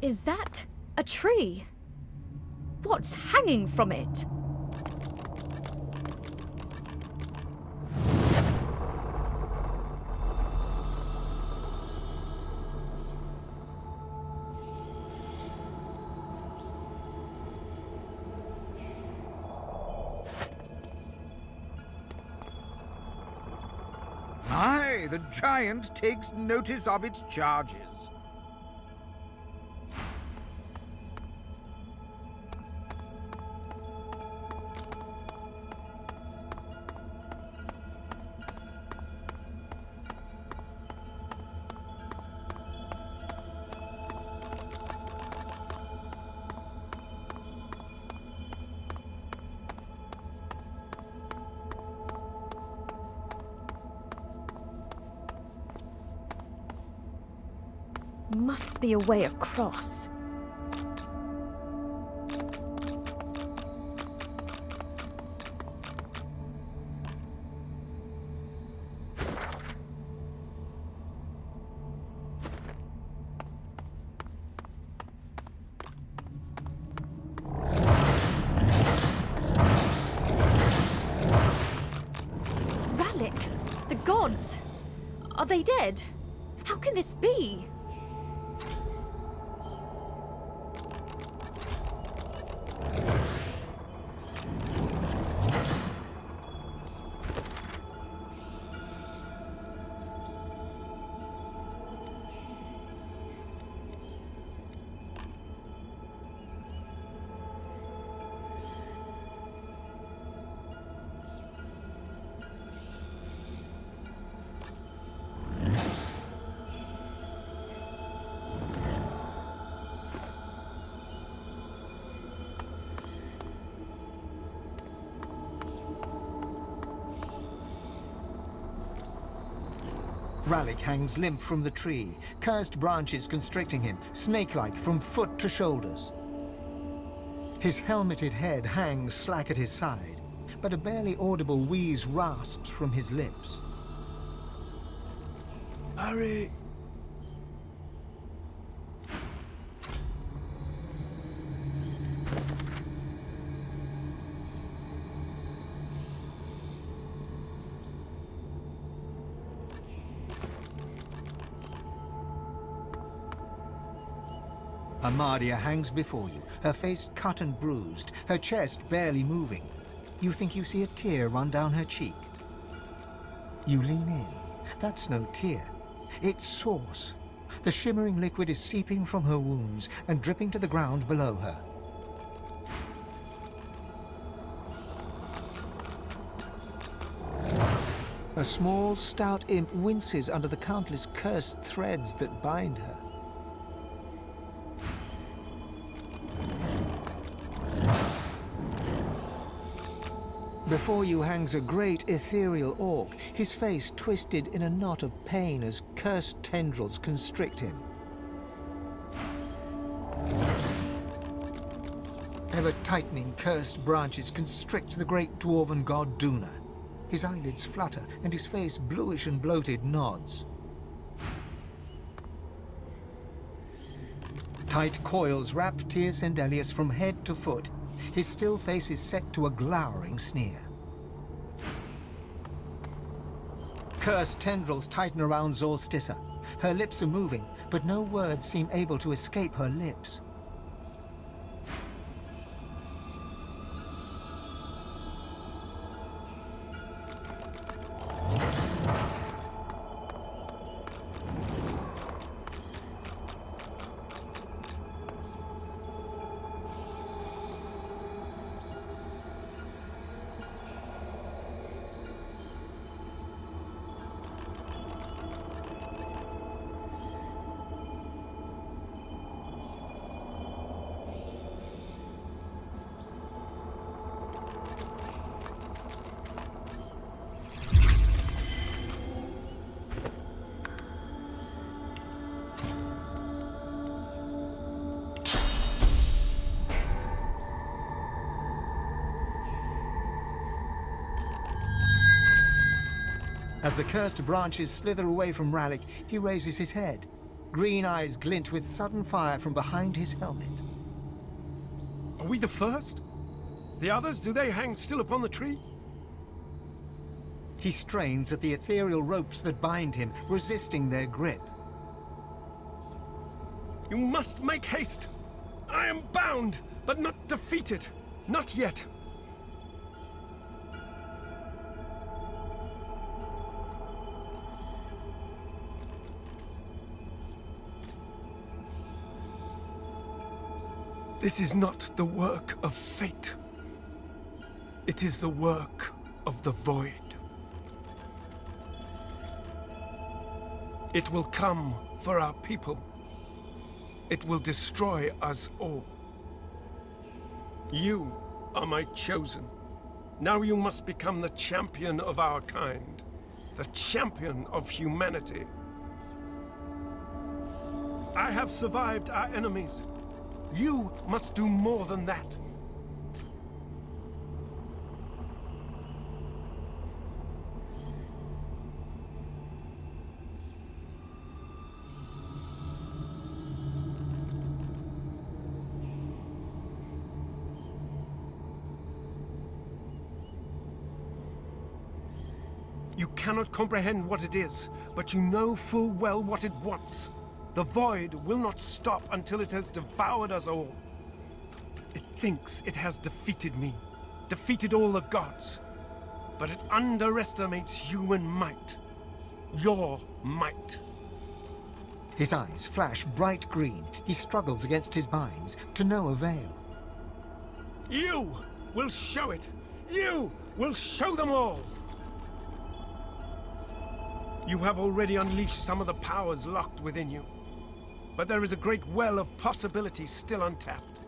Is that a tree? What's hanging from it? Aye, the giant takes notice of its charges. Must be a way across. Ralik! The gods! Are they dead? How can this be? Ralik hangs limp from the tree, cursed branches constricting him, snake-like from foot to shoulders. His helmeted head hangs slack at his side, but a barely audible wheeze rasps from his lips. Hurry! Amadia hangs before you, her face cut and bruised, her chest barely moving. You think you see a tear run down her cheek. You lean in. That's no tear. It's sauce. The shimmering liquid is seeping from her wounds and dripping to the ground below her. A small, stout imp winces under the countless cursed threads that bind her. Before you hangs a great ethereal orc, his face twisted in a knot of pain as cursed tendrils constrict him. Ever-tightening cursed branches constrict the great dwarven god Duna. His eyelids flutter, and his face, bluish and bloated, nods. Tight coils wrap Tyr Sendelius from head to foot. His still face is set to a glowering sneer. Cursed tendrils tighten around Zolstissa. Her lips are moving, but no words seem able to escape her lips. As the cursed branches slither away from Ralik, he raises his head. Green eyes glint with sudden fire from behind his helmet. Are we the first? The others, do they hang still upon the tree? He strains at the ethereal ropes that bind him, resisting their grip. You must make haste. I am bound, but not defeated. Not yet. This is not the work of fate. It is the work of the void. It will come for our people. It will destroy us all. You are my chosen. Now you must become the champion of our kind, the champion of humanity. I have survived our enemies. You must do more than that. You cannot comprehend what it is, but you know full well what it wants. The void will not stop until it has devoured us all. It thinks it has defeated me, defeated all the gods. But it underestimates human might. Your might. His eyes flash bright green. He struggles against his binds, to no avail. You will show it. You will show them all. You have already unleashed some of the powers locked within you. But there is a great well of possibilities still untapped.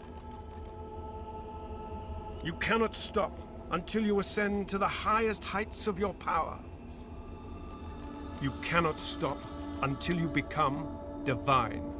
You cannot stop until you ascend to the highest heights of your power. You cannot stop until you become divine.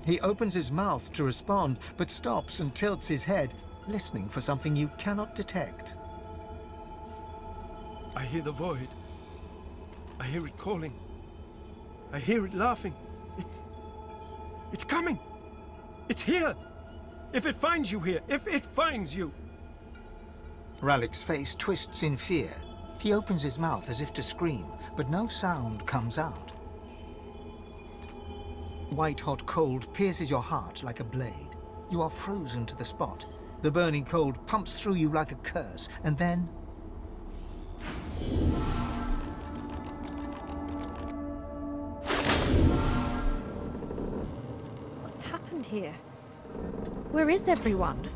He opens his mouth to respond, but stops and tilts his head, listening for something you cannot detect. I hear the void. I hear it calling. I hear it laughing. It's coming. It's here. If it finds you here, if it finds you. Ralik's face twists in fear. He opens his mouth as if to scream, but no sound comes out. White-hot cold pierces your heart like a blade. You are frozen to the spot. The burning cold pumps through you like a curse, and then... What's happened here? Where is everyone?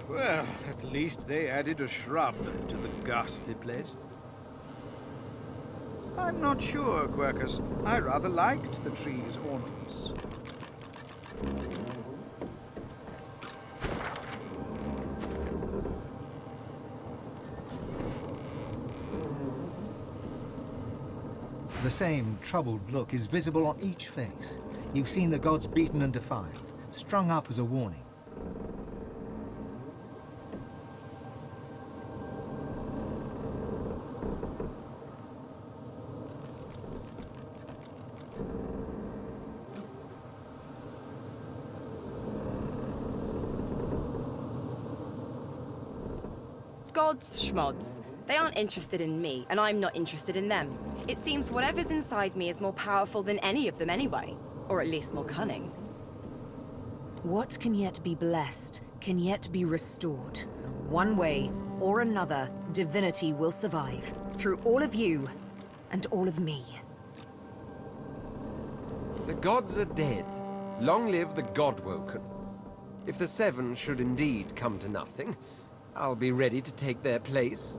Well, at least they added a shrub to the ghastly place. I'm not sure, Quercus. I rather liked the tree's ornaments. The same troubled look is visible on each face. You've seen the gods beaten and defied, strung up as a warning. Gods, schmods. They aren't interested in me, and I'm not interested in them. It seems whatever's inside me is more powerful than any of them anyway. Or at least more cunning. What can yet be blessed, can yet be restored. One way or another, divinity will survive. Through all of you, and all of me. The gods are dead. Long live the God-woken. If the Seven should indeed come to nothing, I'll be ready to take their place.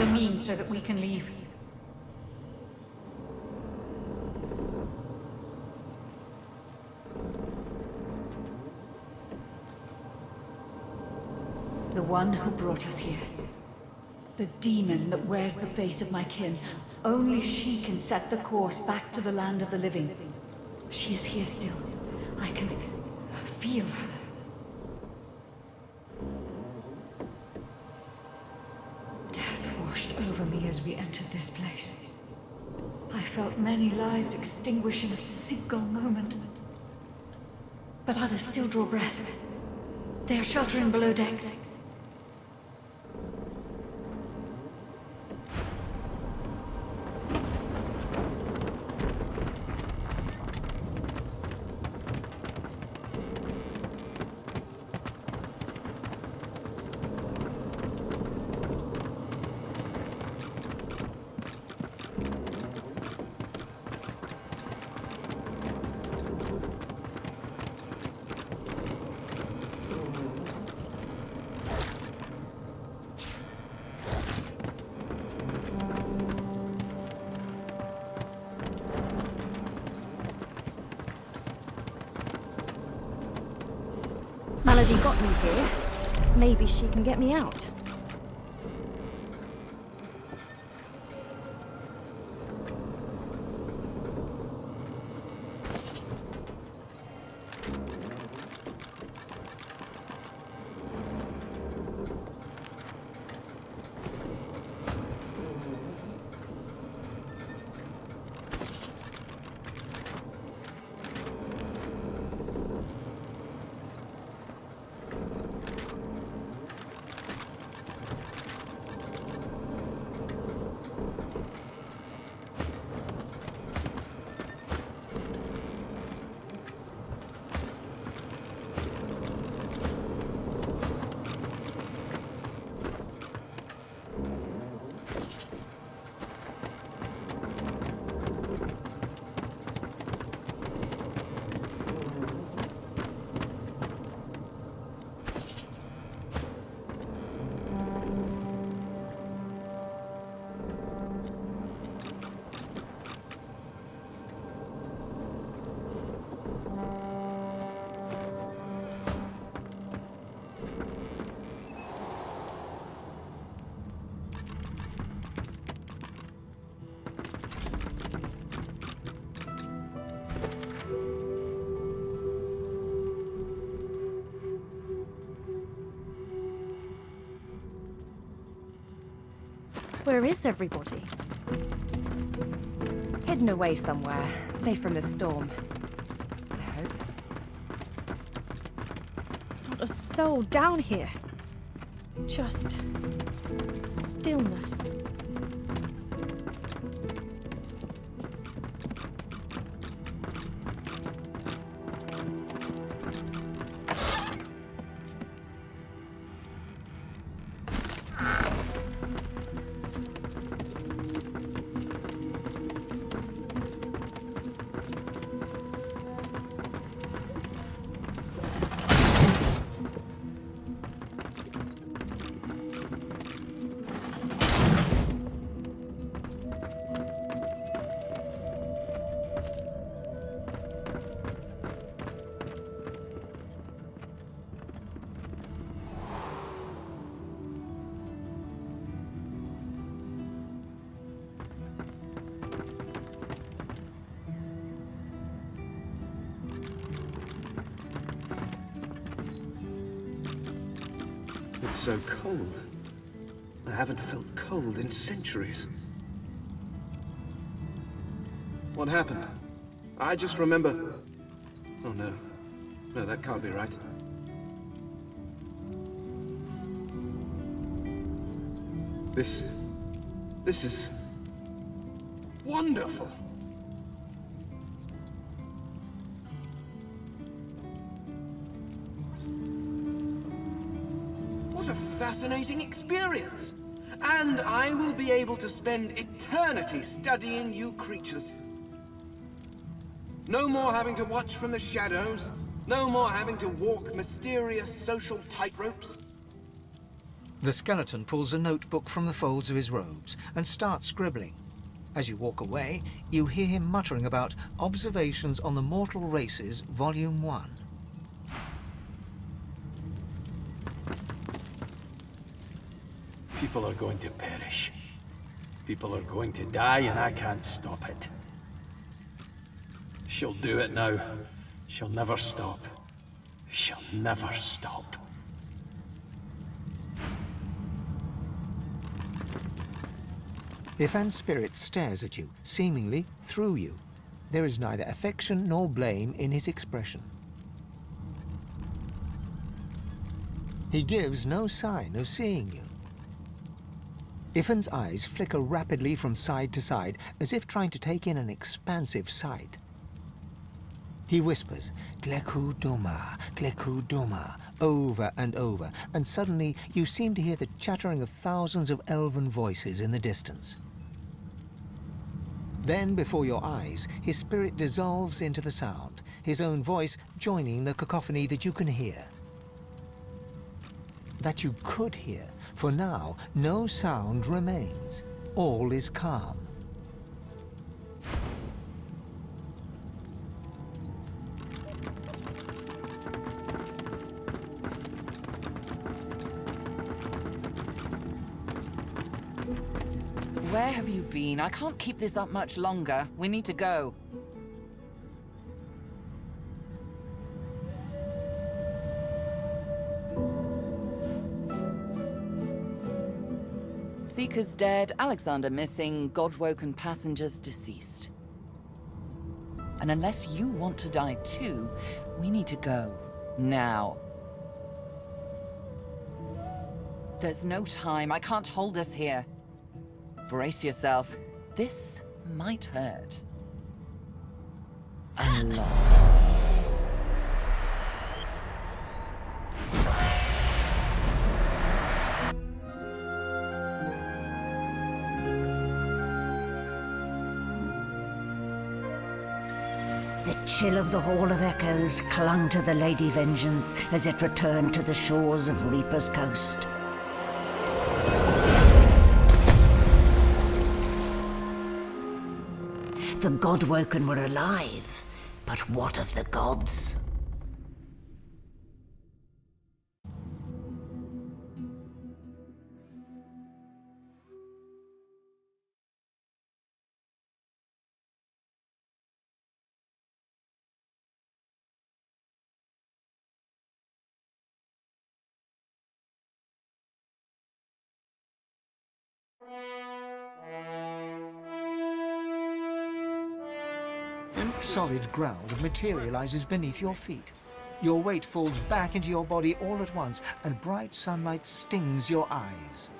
other means so that we can leave. The one who brought us here. The demon that wears the face of my kin. Only she can set the course back to the land of the living. She is here still. I can feel her. Death washed over me as we entered this place. I felt many lives extinguish in a single moment. But others still draw breath. They are sheltering below decks. Melody got me here. Maybe she can get me out. Where is everybody? Hidden away somewhere, safe from the storm. I hope. Not a soul down here. Just stillness. It's so cold. I haven't felt cold in centuries. What happened? I just remember... Oh no. No, that can't be right. This is... wonderful! What a fascinating experience! And I will be able to spend eternity studying you creatures. No more having to watch from the shadows. No more having to walk mysterious social tightropes. The skeleton pulls a notebook from the folds of his robes and starts scribbling. As you walk away, you hear him muttering about Observations on the Mortal Races, Volume 1. People are going to perish. People are going to die, and I can't stop it. She'll do it now. She'll never stop. She'll never stop. Ifan's spirit stares at you, seemingly through you. There is neither affection nor blame in his expression. He gives no sign of seeing you. Ifan's eyes flicker rapidly from side to side, as if trying to take in an expansive sight. He whispers, Gleku Doma, over and over, and suddenly you seem to hear the chattering of thousands of elven voices in the distance. Then, before your eyes, his spirit dissolves into the sound, his own voice joining the cacophony that you can hear. That you could hear, for now no sound remains. All is calm. Where have you been? I can't keep this up much longer. We need to go. Seekers dead, Alexander missing, God-woken passengers deceased. And unless you want to die too, we need to go. Now. There's no time. I can't hold us here. Brace yourself. This might hurt. A lot. The chill of the Hall of Echoes clung to the Lady Vengeance as it returned to the shores of Reaper's Coast. The Godwoken were alive, but what of the gods? Solid ground materializes beneath your feet. Your weight falls back into your body all at once, and bright sunlight stings your eyes.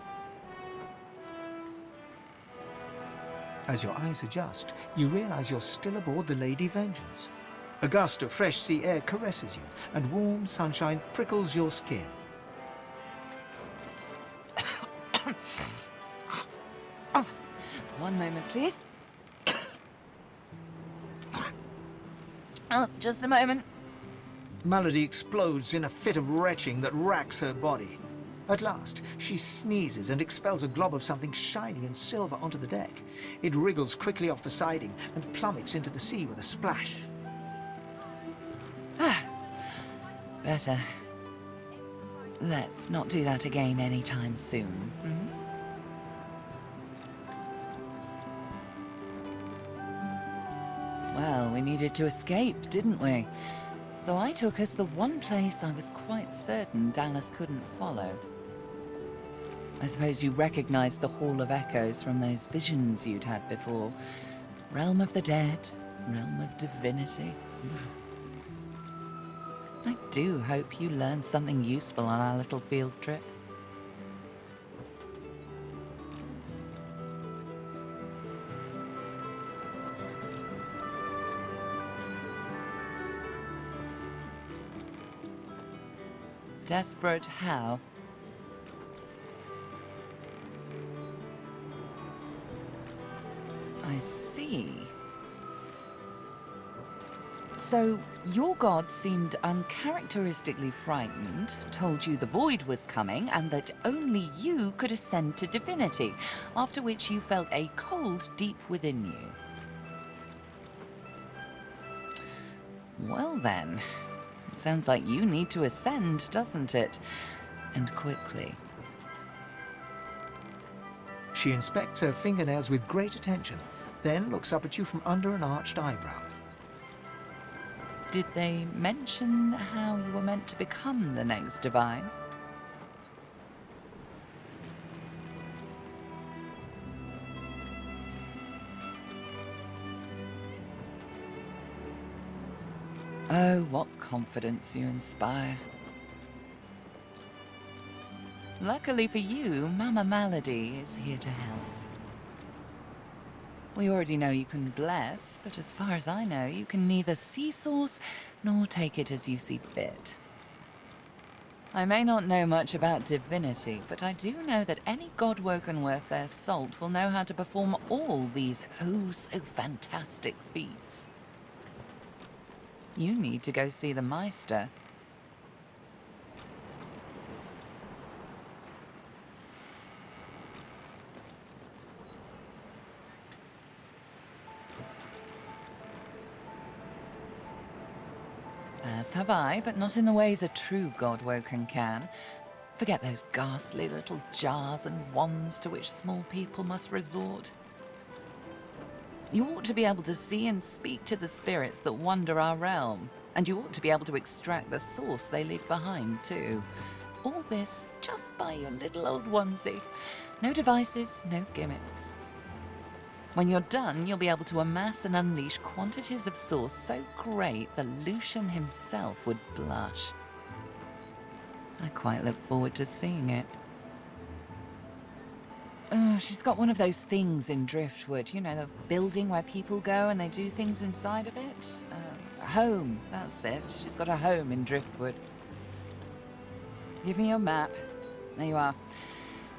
As your eyes adjust, you realize you're still aboard the Lady Vengeance. A gust of fresh sea air caresses you, and warm sunshine prickles your skin. Oh, one moment, please. Oh, just a moment. Malady explodes in a fit of retching that racks her body. At last, she sneezes and expels a glob of something shiny and silver onto the deck. It wriggles quickly off the siding and plummets into the sea with a splash. Ah, better. Let's not do that again anytime soon. Well, we needed to escape, didn't we? So I took us the one place I was quite certain Dallas couldn't follow. I suppose you recognized the Hall of Echoes from those visions you'd had before. Realm of the dead, realm of divinity. I do hope you learned something useful on our little field trip. Desperate how? I see. So, your god seemed uncharacteristically frightened, told you the void was coming, and that only you could ascend to divinity, after which you felt a cold deep within you. Well then, it sounds like you need to ascend, doesn't it? And quickly. She inspects her fingernails with great attention, then looks up at you from under an arched eyebrow. Did they mention how you were meant to become the next divine? Oh, what confidence you inspire. Luckily for you, Mama Malady is here to help. We already know you can bless, but as far as I know, you can neither see source nor take it as you see fit. I may not know much about divinity, but I do know that any godwoken worth their salt will know how to perform all these oh-so fantastic feats. You need to go see the Meister. As have I, but not in the ways a true godwoken can. Forget those ghastly little jars and wands to which small people must resort. You ought to be able to see and speak to the spirits that wander our realm, and you ought to be able to extract the source they leave behind, too. All this just by your little old onesie. No devices, no gimmicks. When you're done, you'll be able to amass and unleash quantities of source so great the Lucian himself would blush. I quite look forward to seeing it. Oh, she's got one of those things in Driftwood, you know, the building where people go and they do things inside of it. A home, that's it. She's got a home in Driftwood. Give me your map. There you are.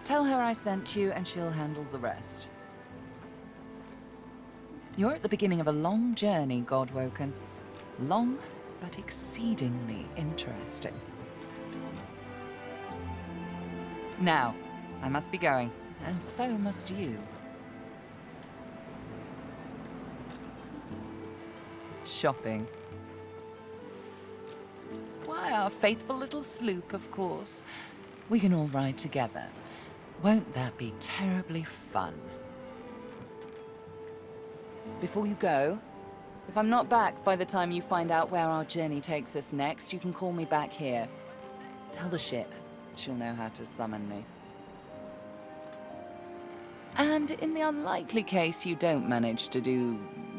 Tell her I sent you and she'll handle the rest. You're at the beginning of a long journey, Godwoken. Long, but exceedingly interesting. Now, I must be going, and so must you. Shopping. Why, our faithful little sloop, of course. We can all ride together. Won't that be terribly fun? Before you go, if I'm not back by the time you find out where our journey takes us next, you can call me back here. Tell the ship. She'll know how to summon me. And in the unlikely case you don't manage to do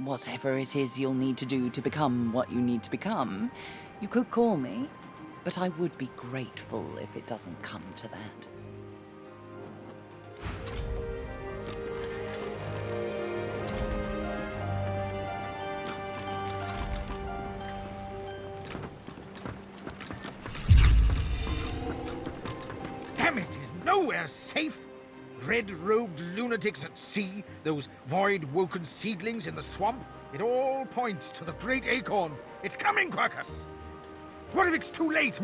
whatever it is you'll need to do to become what you need to become, you could call me, but I would be grateful if it doesn't come to that. Damn it, is nowhere safe. Red-robed lunatics at sea, those void-woken seedlings in the swamp. It all points to the great acorn. It's coming, Quercus! What if it's too late,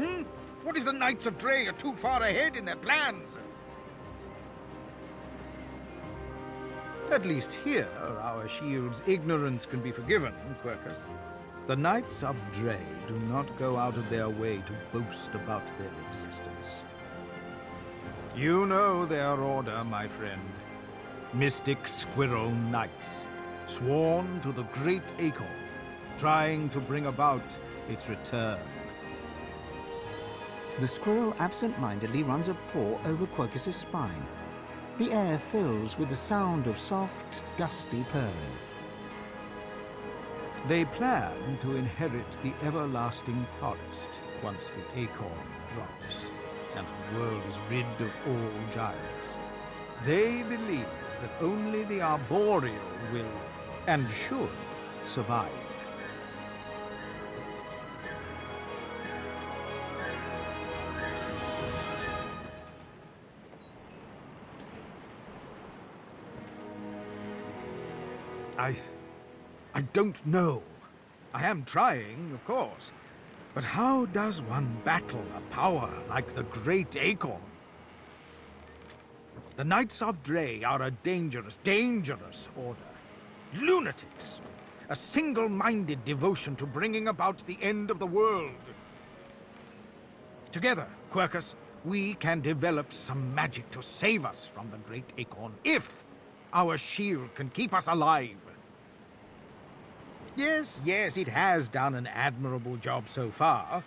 What if the Knights of Dre are too far ahead in their plans? At least here, our shield's ignorance can be forgiven, Quercus. The Knights of Dre do not go out of their way to boast about their existence. You know their order, my friend. Mystic Squirrel Knights, sworn to the great acorn, trying to bring about its return. The squirrel absent-mindedly runs a paw over Quercus's spine. The air fills with the sound of soft, dusty purring. They plan to inherit the everlasting forest once the acorn drops and the world is rid of all giants. They believe that only the arboreal will and should survive. I don't know. I am trying, of course. But how does one battle a power like the Great Acorn? The Knights of Dre are a dangerous, dangerous order. Lunatics, with a single-minded devotion to bringing about the end of the world. Together, Quercus, we can develop some magic to save us from the Great Acorn, if our shield can keep us alive. Yes, it has done an admirable job so far.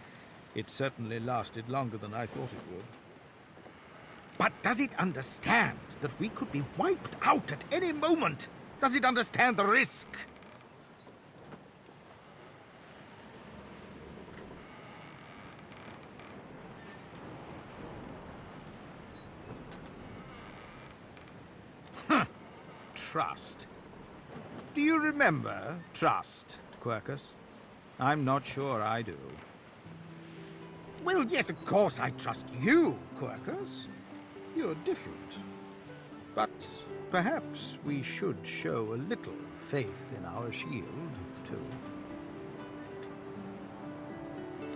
It certainly lasted longer than I thought it would. But does it understand that we could be wiped out at any moment? Does it understand the risk? Trust. Do you remember trust, Quercus? I'm not sure I do. Well, yes, of course I trust you, Quercus. You're different. But perhaps we should show a little faith in our shield, too.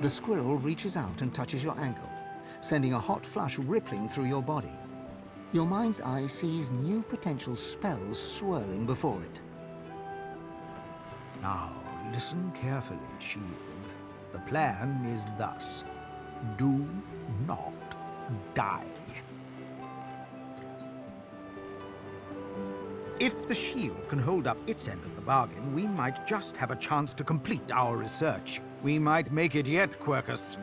The squirrel reaches out and touches your ankle, sending a hot flush rippling through your body. Your mind's eye sees new potential spells swirling before it. Now, listen carefully, shield. The plan is thus. Do not die. If the shield can hold up its end of the bargain, we might just have a chance to complete our research. We might make it yet, Quercus.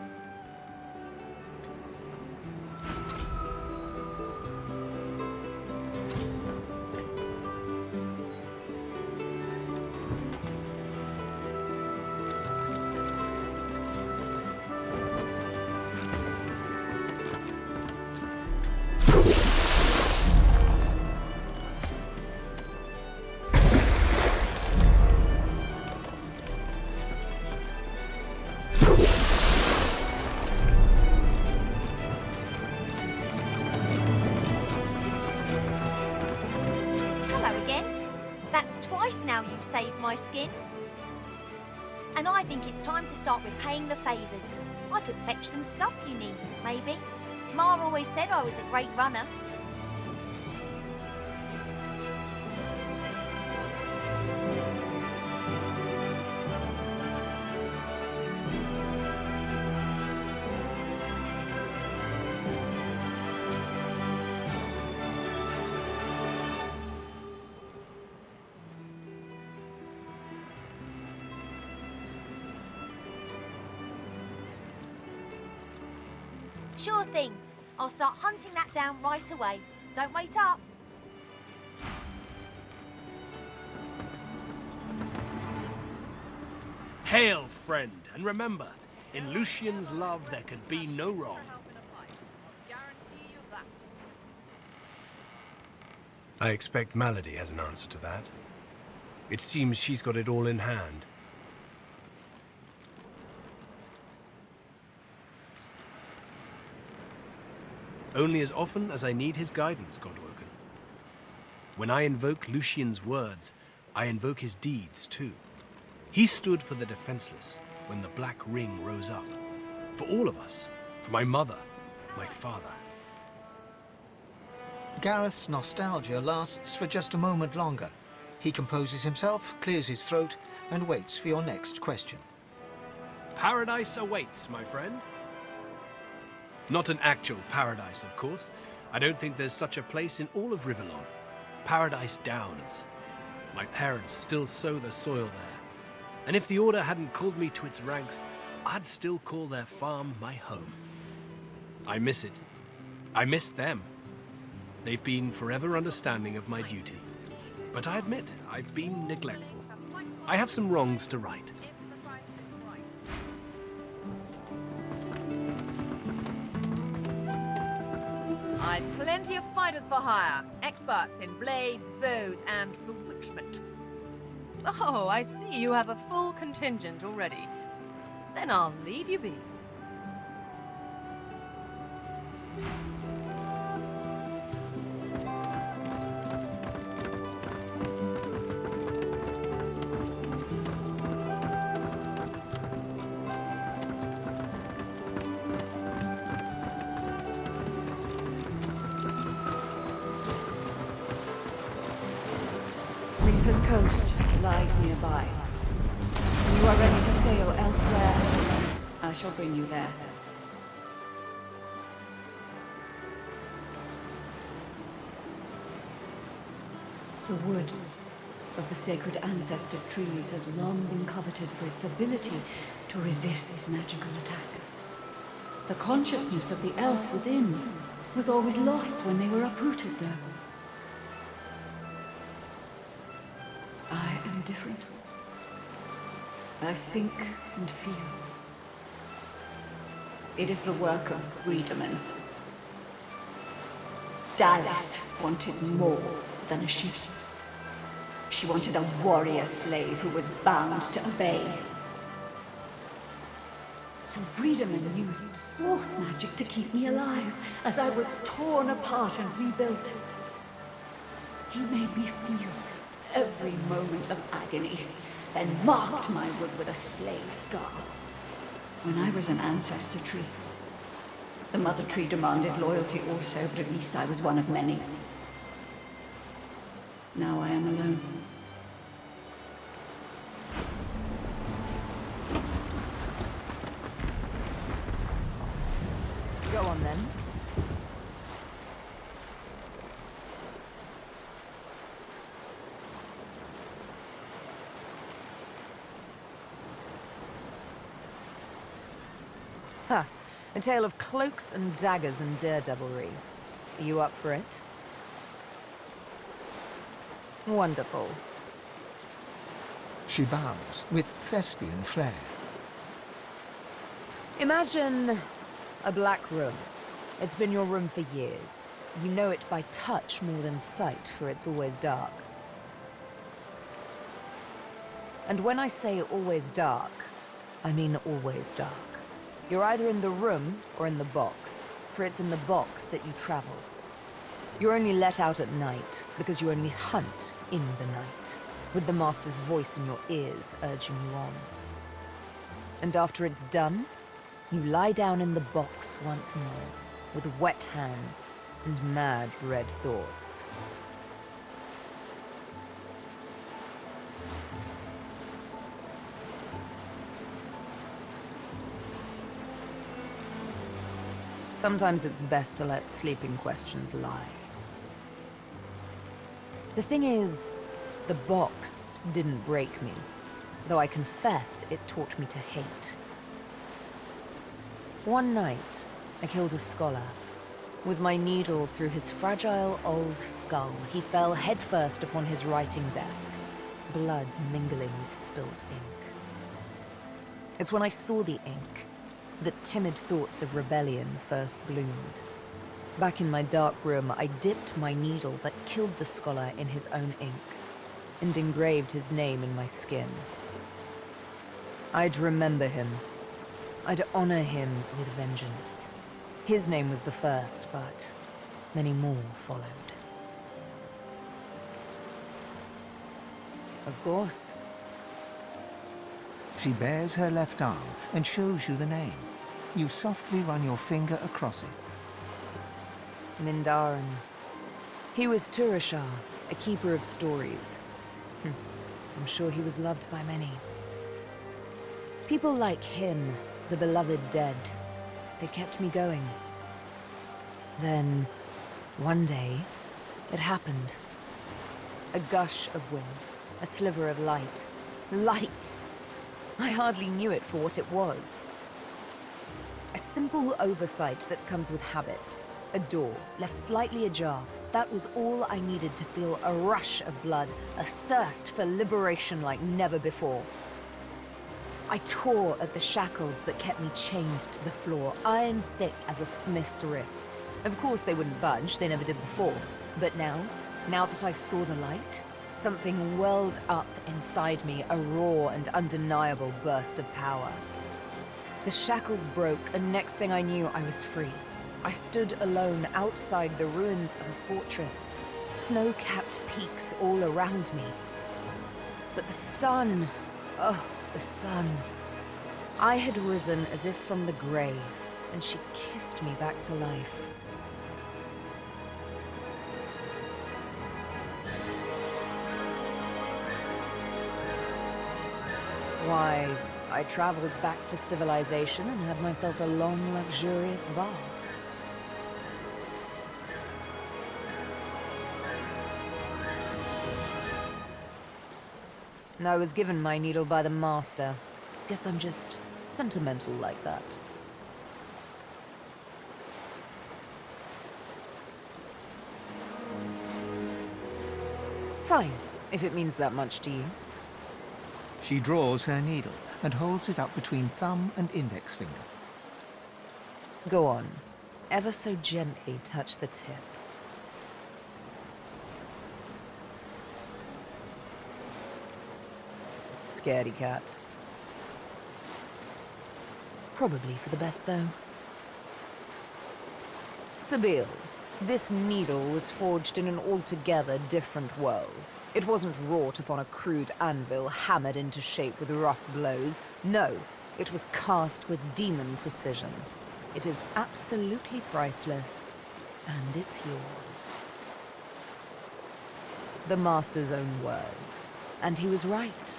Now you've saved my skin. And I think it's time to start repaying the favours. I could fetch some stuff you need, maybe. Ma always said I was a great runner. Sure thing. I'll start hunting that down right away. Don't wait up. Hail, friend, and remember, in Lucian's love there could be no wrong. I expect Malady has an answer to that. It seems she's got it all in hand. Only as often as I need his guidance, Godwoken. When I invoke Lucian's words, I invoke his deeds too. He stood for the defenseless when the Black Ring rose up. For all of us. For my mother, my father. Gareth's nostalgia lasts for just a moment longer. He composes himself, clears his throat, and waits for your next question. Paradise awaits, my friend. Not an actual paradise, of course. I don't think there's such a place in all of Rivellon. Paradise Downs. My parents still sow the soil there. And if the Order hadn't called me to its ranks, I'd still call their farm my home. I miss it. I miss them. They've been forever understanding of my duty. But I admit, I've been neglectful. I have some wrongs to right. I've plenty of fighters for hire, experts in blades, bows, and bewitchment. Oh, I see you have a full contingent already. Then I'll leave you be. coast lies nearby. When you are ready to sail elsewhere, I shall bring you there. The wood of the sacred ancestor trees has long been coveted for its ability to resist magical attacks. The consciousness of the elf within was always lost when they were uprooted, though. I am different. I think and feel. It is the work of freedmen. Dallas wanted more than a ship. She wanted a warrior slave who was bound to obey. So Freedoman used source magic to keep me alive as I was torn apart and rebuilt. He made me feel every moment of agony, then marked my wood with a slave scar. When I was an ancestor tree, the mother tree demanded loyalty also, but at least I was one of many. Now I am alone. Go on then. Ha! A tale of cloaks and daggers and daredevilry. Are you up for it? Wonderful. She bows with thespian flair. Imagine a black room. It's been your room for years. You know it by touch more than sight, for it's always dark. And when I say always dark, I mean always dark. You're either in the room or in the box, for it's in the box that you travel. You're only let out at night, because you only hunt in the night, with the Master's voice in your ears urging you on. And after it's done, you lie down in the box once more, with wet hands and mad red thoughts. Sometimes it's best to let sleeping questions lie. The thing is, the box didn't break me, though I confess it taught me to hate. One night, I killed a scholar. With my needle through his fragile old skull, he fell headfirst upon his writing desk, blood mingling with spilled ink. It's when I saw the ink that timid thoughts of rebellion first bloomed. Back in my dark room, I dipped my needle that killed the scholar in his own ink, and engraved his name in my skin. I'd remember him. I'd honor him with vengeance. His name was the first, but many more followed. Of course. She bares her left arm and shows you the name. You softly run your finger across it. Mindarin. He was Turashar, a keeper of stories. I'm sure he was loved by many. People like him, the beloved dead, they kept me going. Then, one day, it happened. A gush of wind, a sliver of light. Light! I hardly knew it for what it was. A simple oversight that comes with habit. A door, left slightly ajar. That was all I needed to feel a rush of blood, a thirst for liberation like never before. I tore at the shackles that kept me chained to the floor, iron thick as a smith's wrists. Of course they wouldn't budge, they never did before. But now that I saw the light, something welled up inside me, a raw and undeniable burst of power. The shackles broke, and next thing I knew, I was free. I stood alone outside the ruins of a fortress, snow-capped peaks all around me. But the sun, oh, the sun. I had risen as if from the grave, and she kissed me back to life. Why, I traveled back to civilization and had myself a long, luxurious bath. I was given my needle by the master. Guess I'm just sentimental like that. Fine, if it means that much to you. She draws her needle and holds it up between thumb and index finger. Go on. Ever so gently touch the tip. Scaredy cat. Probably for the best, though. Sabine, this needle was forged in an altogether different world. It wasn't wrought upon a crude anvil hammered into shape with rough blows. No, it was cast with demon precision. It is absolutely priceless, and it's yours. The Master's own words. And he was right.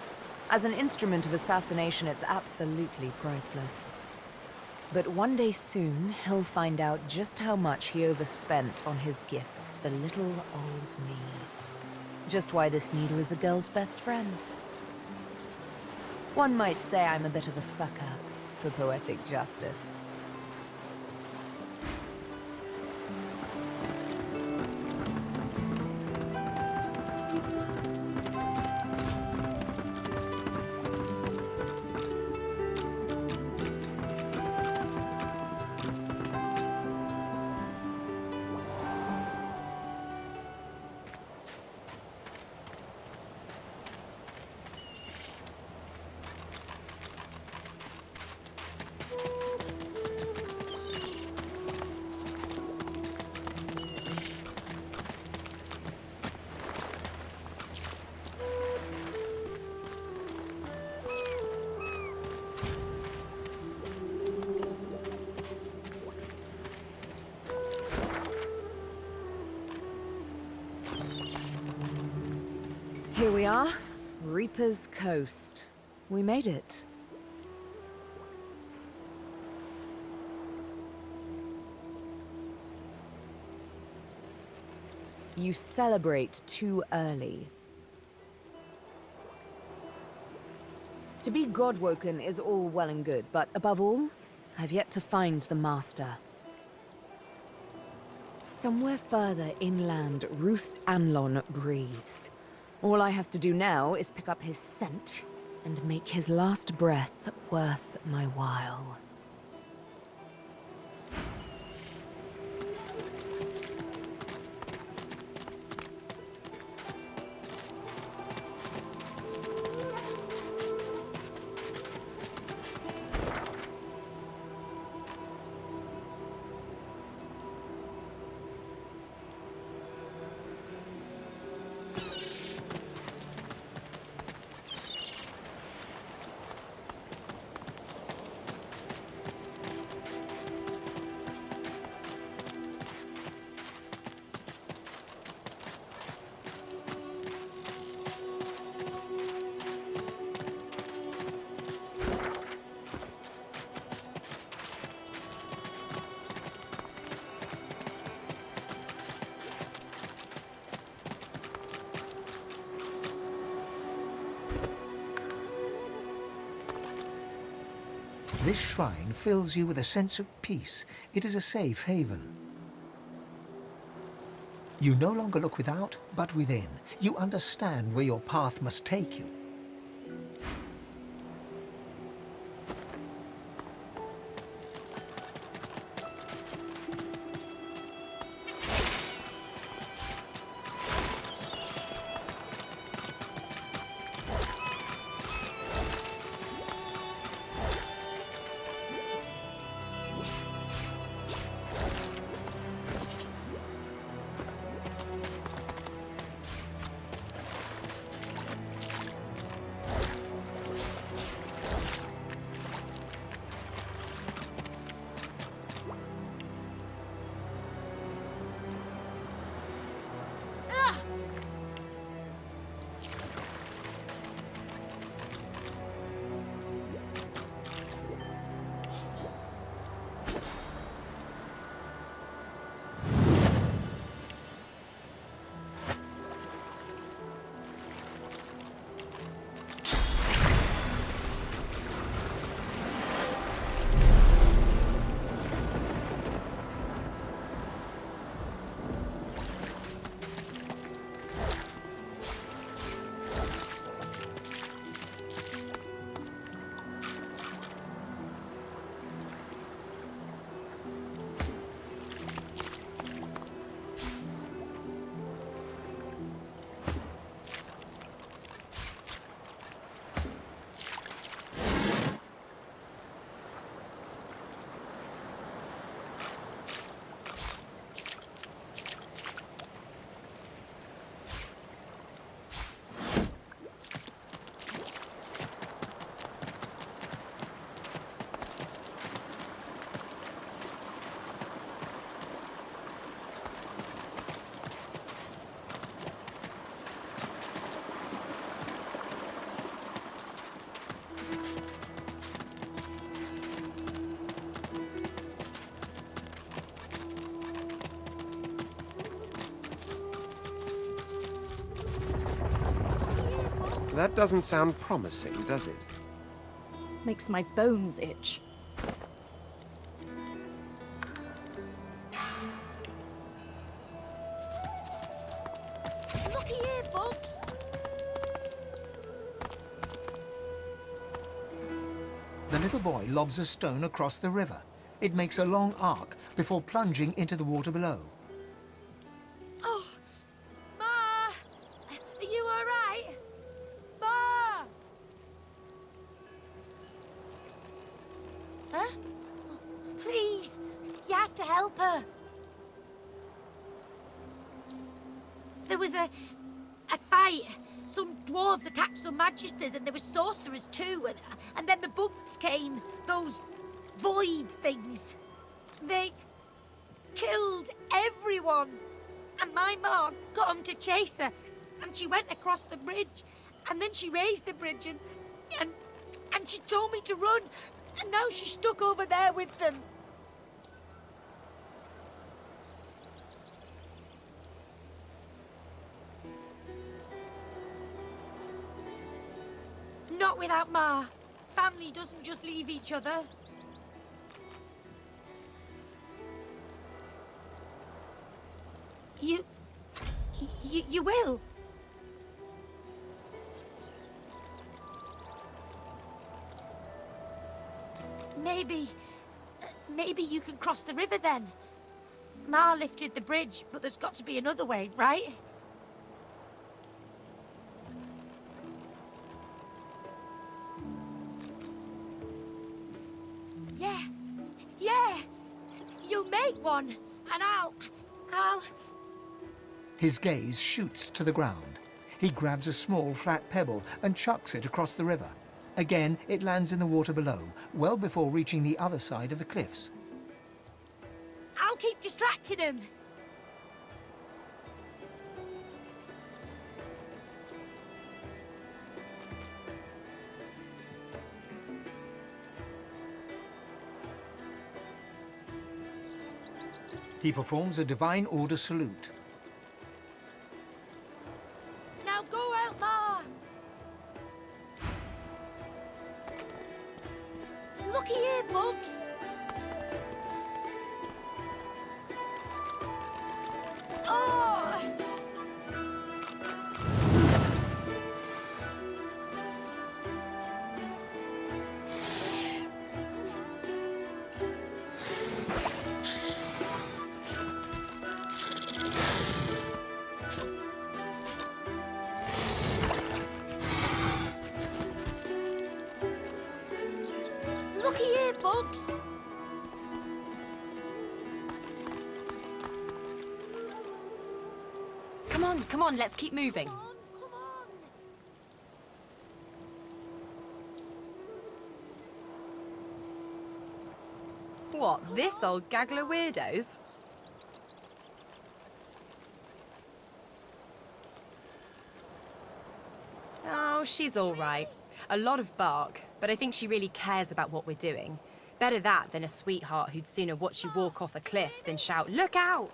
As an instrument of assassination, it's absolutely priceless. But one day soon, he'll find out just how much he overspent on his gifts for little old me. Just why this needle is a girl's best friend. One might say I'm a bit of a sucker for poetic justice. Here we are, Reaper's Coast. We made it. You celebrate too early. To be Godwoken is all well and good, but above all, I've yet to find the Master. Somewhere further inland, Roost Anlon breathes. All I have to do now is pick up his scent and make his last breath worth my while. This shrine fills you with a sense of peace. It is a safe haven. You no longer look without, but within. You understand where your path must take you. That doesn't sound promising, does it? Makes my bones itch. Looky here, folks. The little boy lobs a stone across the river. It makes a long arc before plunging into the water below. Oh, Ma! Are you all right? Ma! Huh? Please, you have to help her. There was a fight. Some dwarves attacked some magisters, and there were sorcerers too. And then the bugs came. Those void things. They killed everyone. And my mom got them to chase her. And she went across the bridge. And then she raised the bridge and she told me to run. And now she's stuck over there with them. Not without Ma. Family doesn't just leave each other. You will? Maybe you can cross the river then. Ma lifted the bridge, but there's got to be another way, right? Yeah. You'll make one, and I'll... His gaze shoots to the ground. He grabs a small flat pebble and chucks it across the river. Again, it lands in the water below, well before reaching the other side of the cliffs. I'll keep distracting him. He performs a Divine Order salute. Now go out, Ma. Looky here, bugs. Oh! Looky here, bugs. Come on, let's keep moving. What, this old gaggle of weirdos? Oh, she's all right. A lot of bark, but I think she really cares about what we're doing. Better that than a sweetheart who'd sooner watch you walk off a cliff than shout, "Look out!"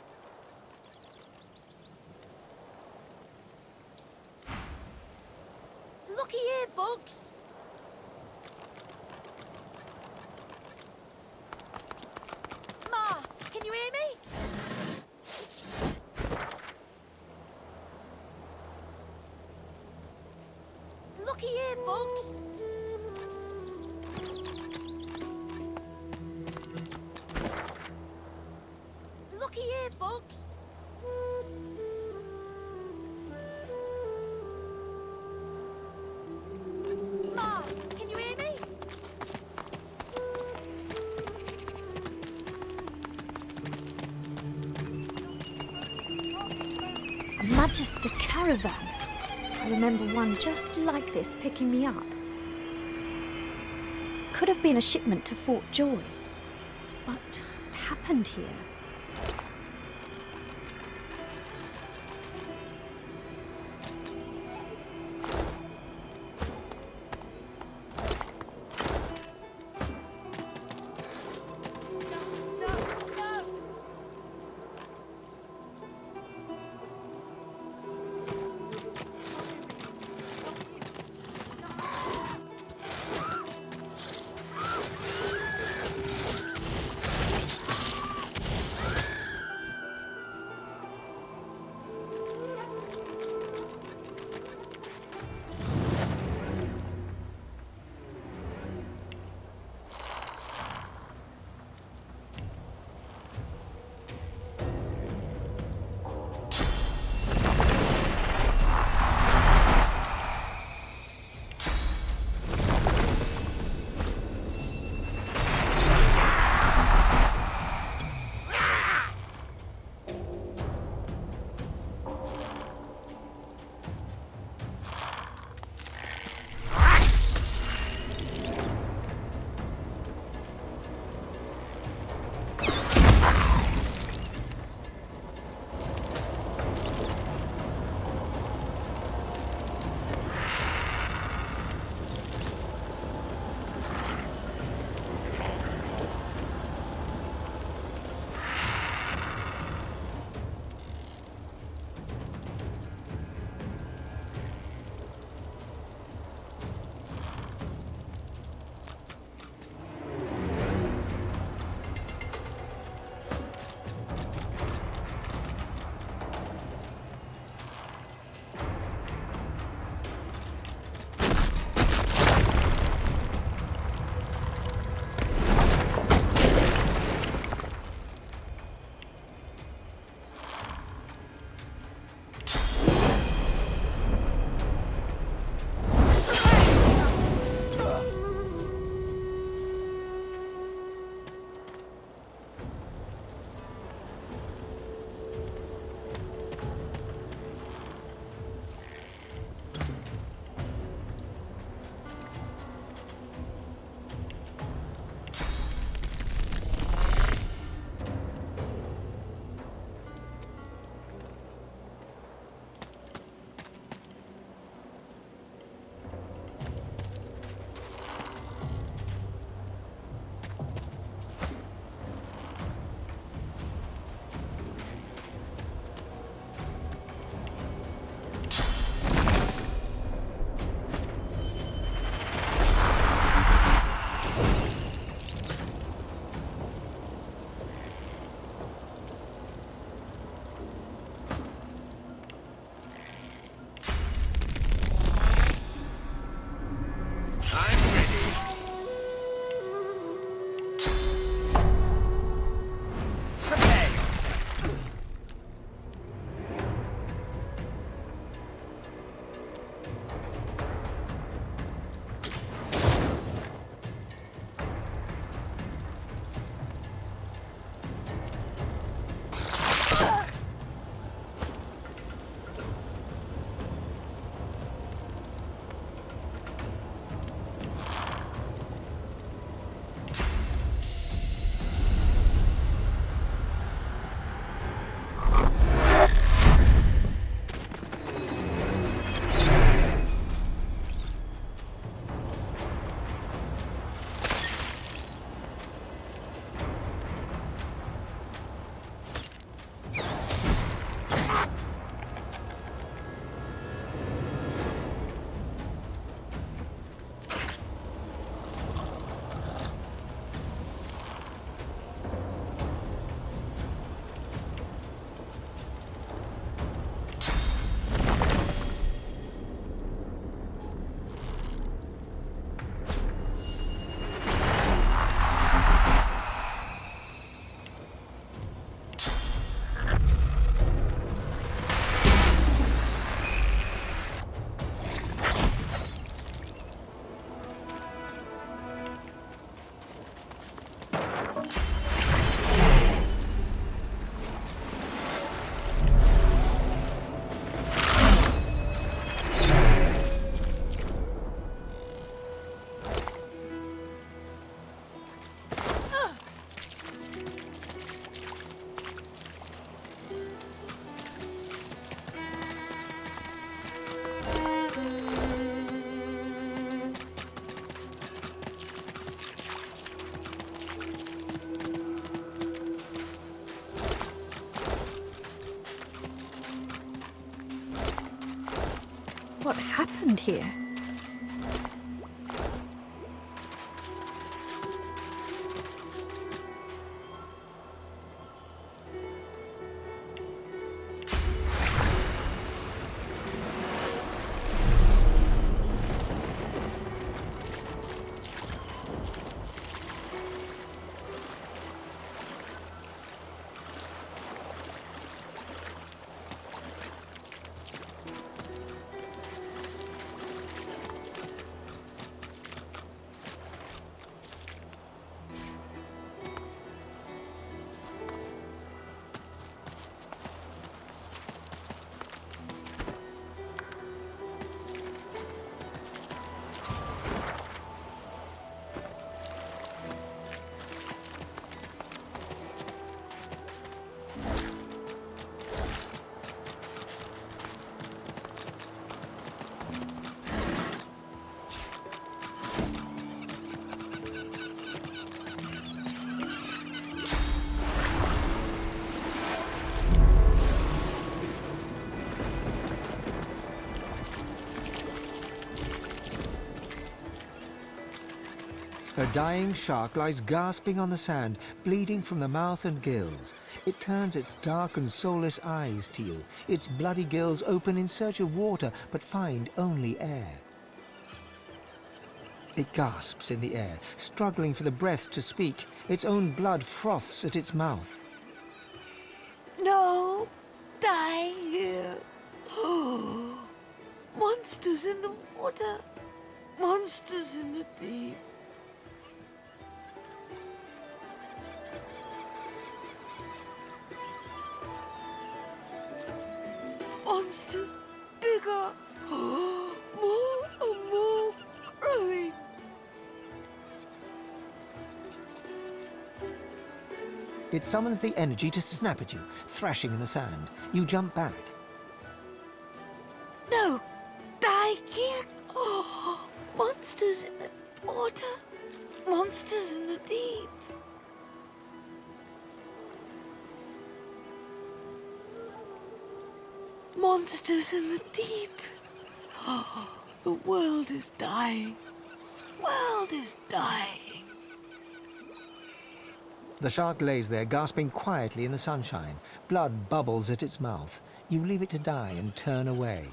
Looky here, bugs. Ma, can you hear me? Looky here, bugs. Looky here, bugs. Ma, can you hear me? A Magister caravan. I remember one just like this picking me up. Could have been a shipment to Fort Joy. What happened here? happened here? A dying shark lies gasping on the sand, bleeding from the mouth and gills. It turns its dark and soulless eyes to you. Its bloody gills open in search of water, but find only air. It gasps in the air, struggling for the breath to speak. Its own blood froths at its mouth. No! Die here! Monsters in the water! Monsters in the deep! Monsters bigger! More and more growing! It summons the energy to snap at you, thrashing in the sand. You jump back. No! Die here! Monsters in the water! Monsters in the deep! Monsters in the deep! The world is dying! World is dying! The shark lays there, gasping quietly in the sunshine. Blood bubbles at its mouth. You leave it to die and turn away.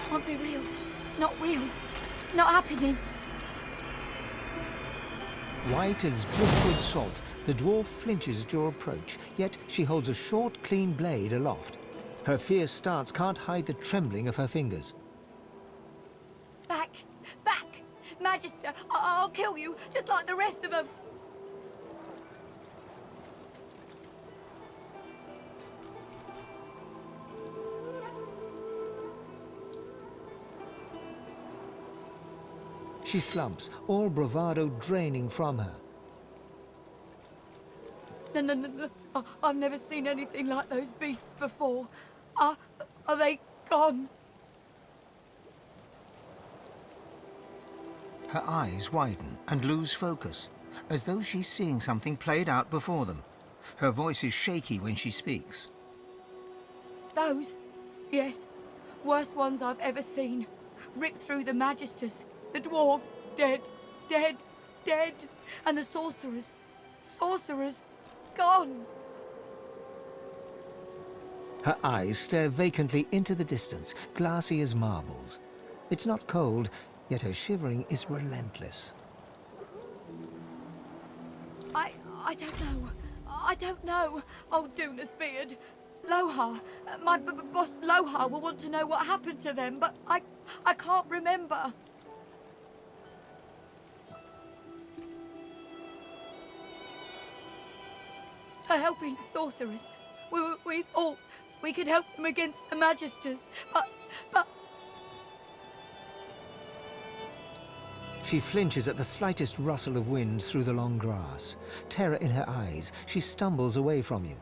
Can't be real. Not real. Not happening. White as driftwood salt, the dwarf flinches at your approach, yet she holds a short, clean blade aloft. Her fierce stance can't hide the trembling of her fingers. Back! Back! Magister, I'll kill you, just like the rest of them! She slumps, all bravado draining from her. No. I've never seen anything like those beasts before. Are they gone? Her eyes widen and lose focus, as though she's seeing something played out before them. Her voice is shaky when she speaks. Those? Yes. Worst ones I've ever seen. ripped through the Magisters. The dwarves, dead, dead, dead. And the sorcerers, gone. Her eyes stare vacantly into the distance, glassy as marbles. It's not cold, yet her shivering is relentless. I don't know. I don't know. Oh, Duna's beard. Lohar. My boss Lohar will want to know what happened to them, but I can't remember. For helping the sorcerers. We thought we could help them against the Magisters, but... She flinches at the slightest rustle of wind through the long grass. Terror in her eyes, she stumbles away from you.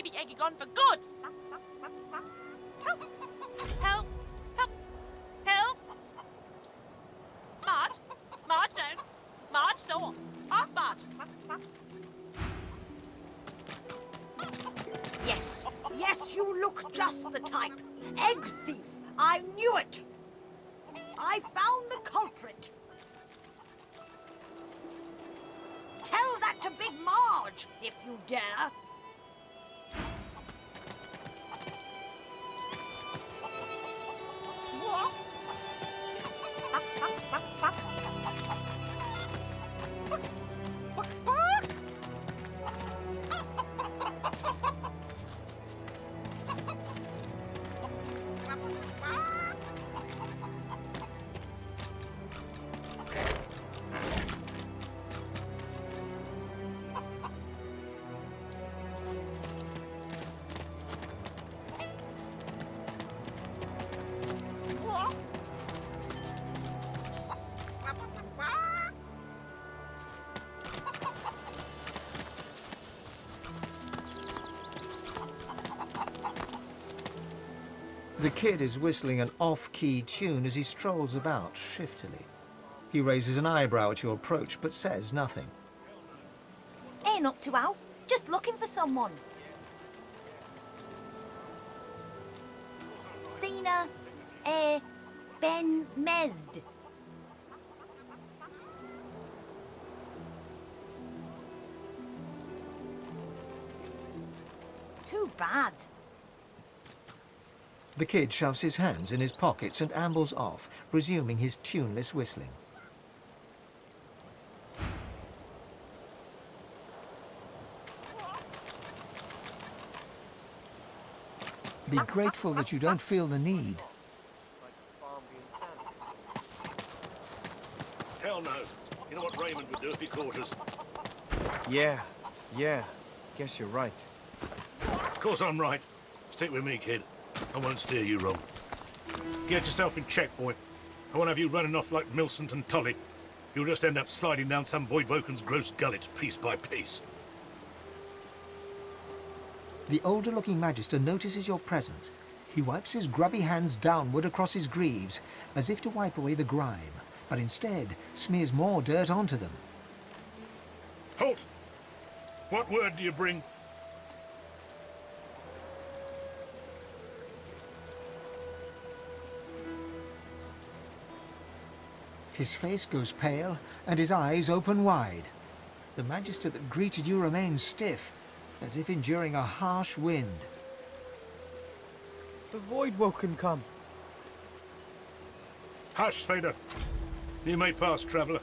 baby egg gone for good. Help! Help! Help! Help! Marge? Marge knows. Marge saw. Ask Marge. Yes, yes, you look just the type. Egg thief. I knew it. I found the culprit. Tell that to Big Marge, if you dare. What? The kid is whistling an off-key tune as he strolls about shiftily. He raises an eyebrow at your approach, but says nothing. Ain't up to Al. Just looking for someone. Sina, Ben Mesd. Too bad. The kid shoves his hands in his pockets and ambles off, resuming his tuneless whistling. Be grateful that you don't feel the need. Hell no. You know what Raymond would do if he caught us? Yeah. Guess you're right. Of course I'm right. Stick with me, kid. I won't steer you wrong. Get yourself in check, boy. I won't have you running off like Millicent and Tully. You'll just end up sliding down some Voidwoken's gross gullet, piece by piece. The older-looking Magister notices your presence. He wipes his grubby hands downward across his greaves, as if to wipe away the grime, but instead smears more dirt onto them. Halt! What word do you bring? His face goes pale, and his eyes open wide. The Magister that greeted you remains stiff, as if enduring a harsh wind. The Voidwoken come. Hush, Fader. You may pass, traveller.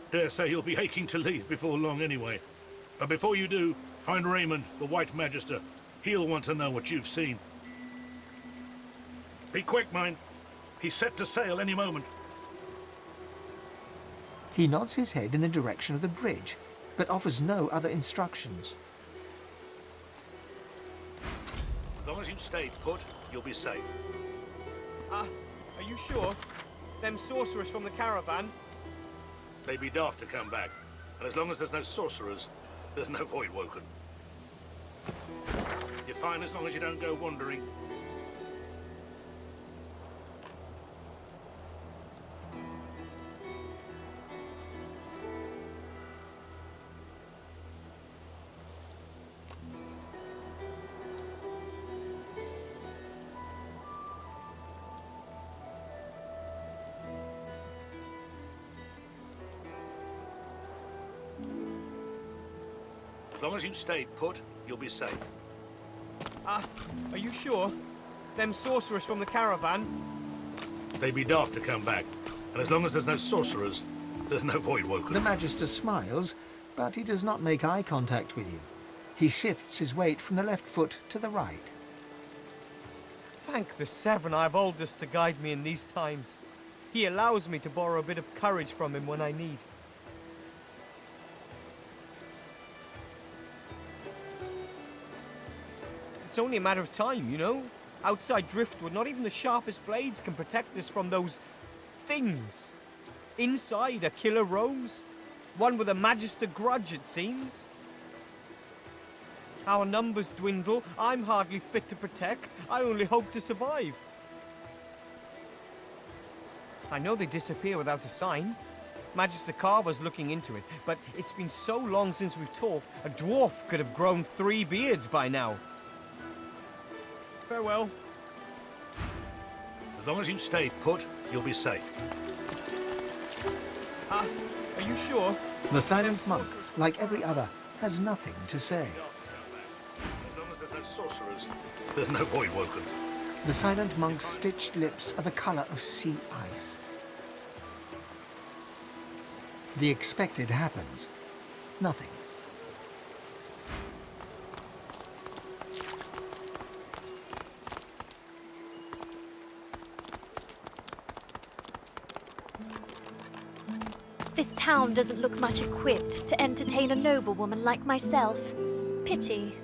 Dare say you'll be aching to leave before long anyway. But before you do, find Raymond, the White Magister. He'll want to know what you've seen. Be quick, mind. He's set to sail any moment. He nods his head in the direction of the bridge, but offers no other instructions. As long as you stay put, you'll be safe. Are you sure? Them sorcerers from the caravan? They'd be daft to come back. And as long as there's no sorcerers, there's no Voidwoken. You're fine as long as you don't go wandering. As long as you stay put, you'll be safe. Are you sure? Them sorcerers from the caravan? They'd be daft to come back. And as long as there's no sorcerers, there's no Voidwoken. The Magister smiles, but he does not make eye contact with you. He shifts his weight from the left foot to the right. Thank the Seven I've Aldous to guide me in these times. He allows me to borrow a bit of courage from him when I need. It's only a matter of time, you know? Outside Driftwood, not even the sharpest blades can protect us from those things. Inside, a killer roams. One with a Magister grudge, it seems. Our numbers dwindle. I'm hardly fit to protect. I only hope to survive. I know they disappear without a sign. Magister Carver's looking into it, but it's been so long since we've talked, a dwarf could have grown 3 beards by now. Farewell. As long as you stay put, you'll be safe. Are you sure? The silent monk, like every other, has nothing to say. As long as there's no sorcerers, there's no void woken. The silent monk's stitched lips are the color of sea ice. The expected happens. Nothing. This town doesn't look much equipped to entertain a noblewoman like myself. Pity.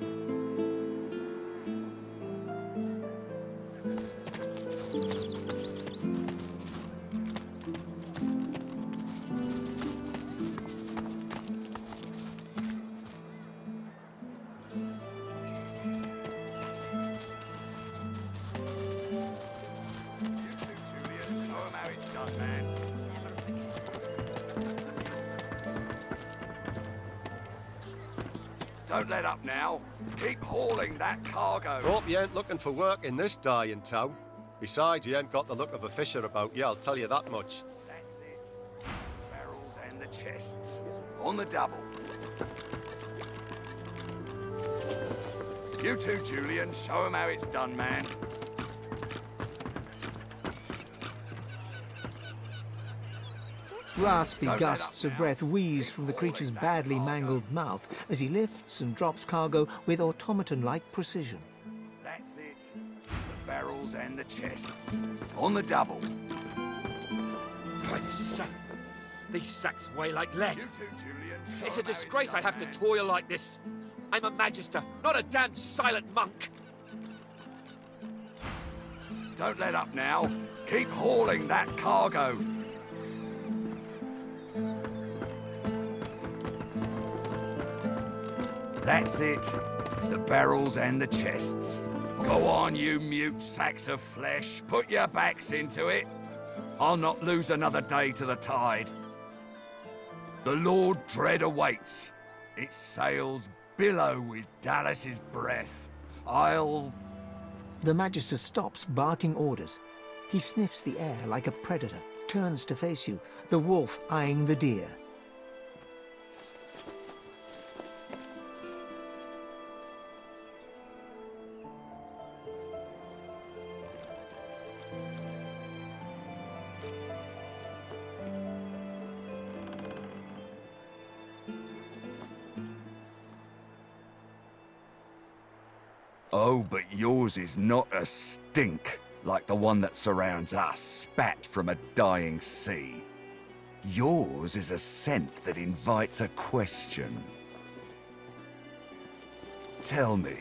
Don't let up now. Keep hauling that cargo. Hope you ain't looking for work in this dying town. Besides, you ain't got the look of a fisher about you, I'll tell you that much. That's it. Barrels and the chests. On the double. You too, Julian. Show 'em how it's done, man. Raspy gusts of breath wheeze from the creature's badly mangled mouth as he lifts and drops cargo with automaton-like precision. That's it. The barrels and the chests. On the double. By the sun, these sacks weigh like lead. It's a disgrace I have to toil like this. I'm a magister, not a damned silent monk. Don't let up now. Keep hauling that cargo. That's it. The barrels and the chests. Go on, you mute sacks of flesh. Put your backs into it. I'll not lose another day to the tide. The Lord Dread awaits. Its sails billow with Dallas's breath. The Magister stops barking orders. He sniffs the air like a predator, turns to face you, the wolf eyeing the deer. Oh, but yours is not a stink like the one that surrounds us, spat from a dying sea. Yours is a scent that invites a question. Tell me,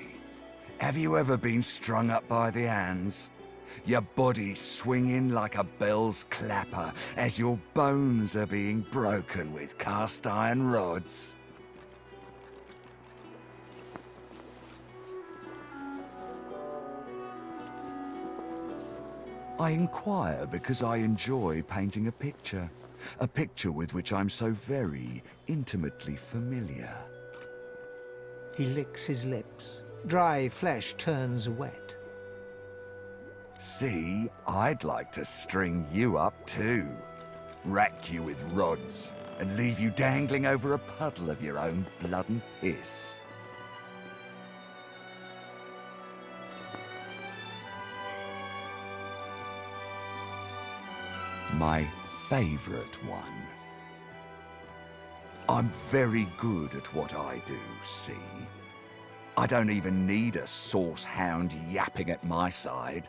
have you ever been strung up by the hands? Your body swinging like a bell's clapper as your bones are being broken with cast iron rods? I inquire because I enjoy painting a picture with which I'm so very intimately familiar. He licks his lips. Dry flesh turns wet. See, I'd like to string you up too. Rack you with rods and leave you dangling over a puddle of your own blood and piss. My favorite one. I'm very good at what I do, see? I don't even need a sauce hound yapping at my side.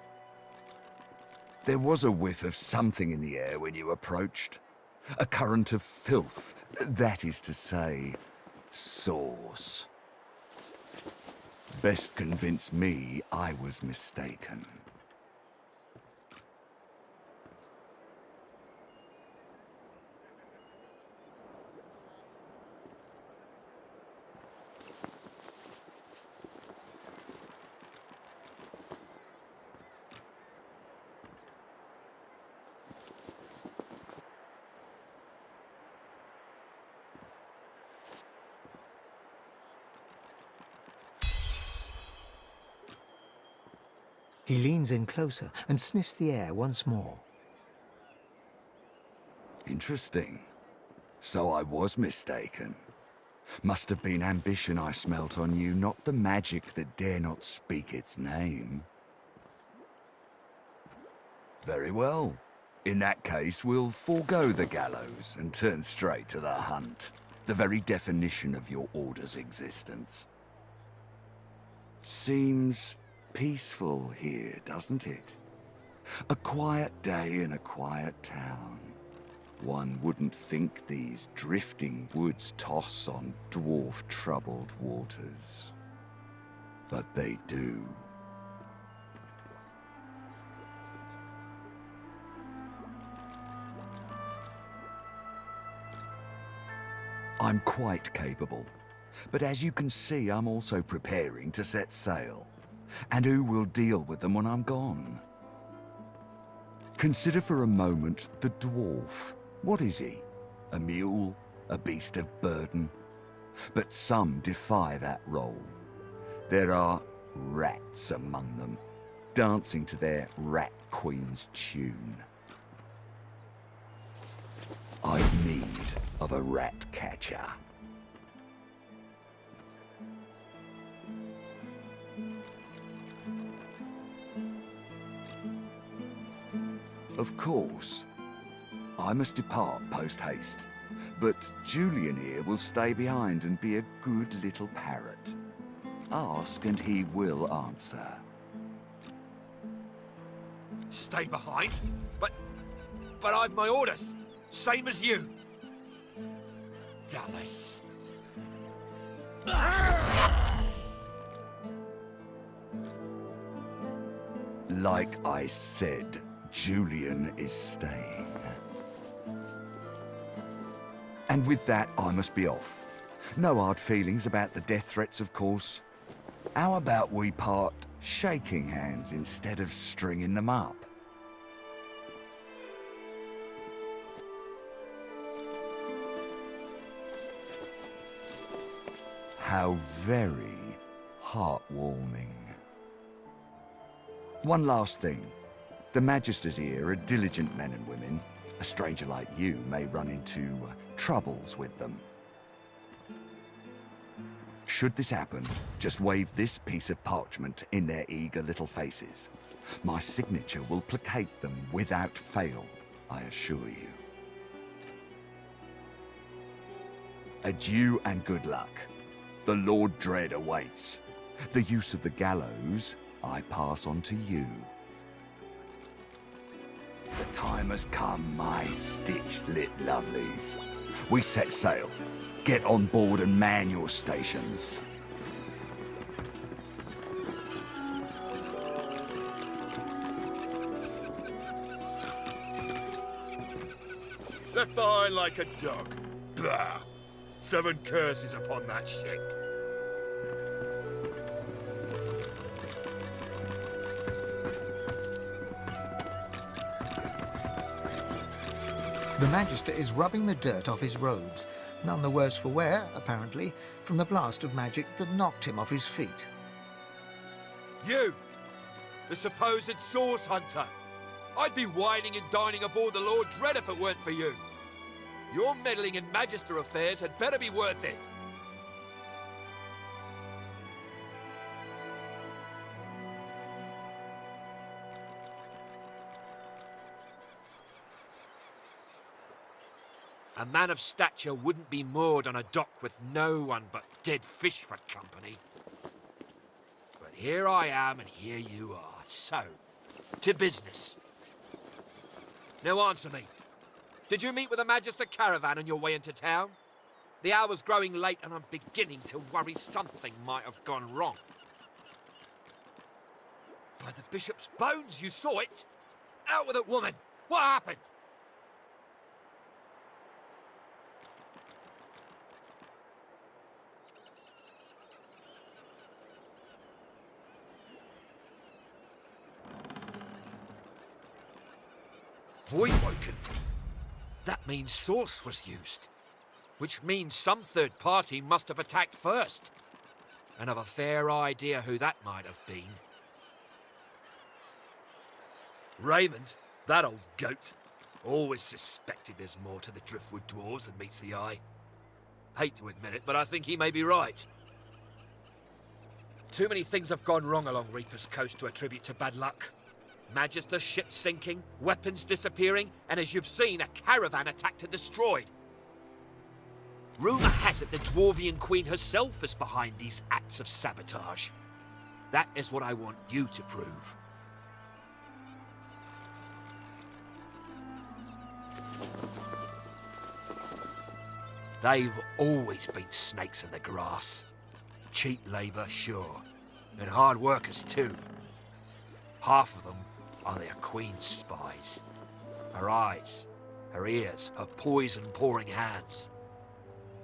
There was a whiff of something in the air when you approached. A current of filth, that is to say, sauce. Best convince me I was mistaken. He leans in closer and sniffs the air once more. Interesting. So I was mistaken. Must have been ambition I smelt on you, not the magic that dare not speak its name. Very well. In that case, we'll forego the gallows and turn straight to the hunt. The very definition of your order's existence. Seems peaceful here, doesn't it? A quiet day in a quiet town. One wouldn't think these drifting woods toss on dwarf-troubled waters. But they do. I'm quite capable. But as you can see, I'm also preparing to set sail. And who will deal with them when I'm gone? Consider for a moment the dwarf. What is he? A mule? A beast of burden? But some defy that role. There are rats among them, dancing to their rat queen's tune. I've need of a rat catcher. Of course, I must depart post-haste, but Julian here will stay behind and be a good little parrot. Ask and he will answer. Stay behind? But I've my orders. Same as you. Dallas. Like I said, Julian is staying. And with that, I must be off. No hard feelings about the death threats, of course. How about we part shaking hands instead of stringing them up? How very heartwarming. One last thing. The Magisters here are diligent men and women. A stranger like you may run into troubles with them. Should this happen, just wave this piece of parchment in their eager little faces. My signature will placate them without fail, I assure you. Adieu and good luck. The Lord Dread awaits. The use of the gallows I pass on to you. The time has come, my stitched-lit lovelies. We set sail. Get on board and man your stations. Left behind like a dog. Bah! 7 curses upon that ship. The Magister is rubbing the dirt off his robes, none the worse for wear, apparently, from the blast of magic that knocked him off his feet. You! The supposed source hunter! I'd be whining and dining aboard the Lord Dread if it weren't for you. Your meddling in Magister affairs had better be worth it. A man of stature wouldn't be moored on a dock with no one but dead fish for company. But here I am and here you are. So, to business. Now answer me. Did you meet with a Magister caravan on your way into town? The hour's growing late and I'm beginning to worry something might have gone wrong. By the Bishop's bones, you saw it! Out with it, woman! What happened? Void-woken? That means source was used. Which means some third party must have attacked first. And have a fair idea who that might have been. Raymond, that old goat, always suspected there's more to the Driftwood dwarves than meets the eye. Hate to admit it, but I think he may be right. Too many things have gone wrong along Reaper's Coast to attribute to bad luck. Magister's ship sinking, weapons disappearing, and as you've seen, a caravan attacked and destroyed. Rumour has it the Dwarvian Queen herself is behind these acts of sabotage. That is what I want you to prove. They've always been snakes in the grass. Cheap labour, sure, and hard workers too. Half of them are their queen's spies. Her eyes, her ears, her poison-pouring hands.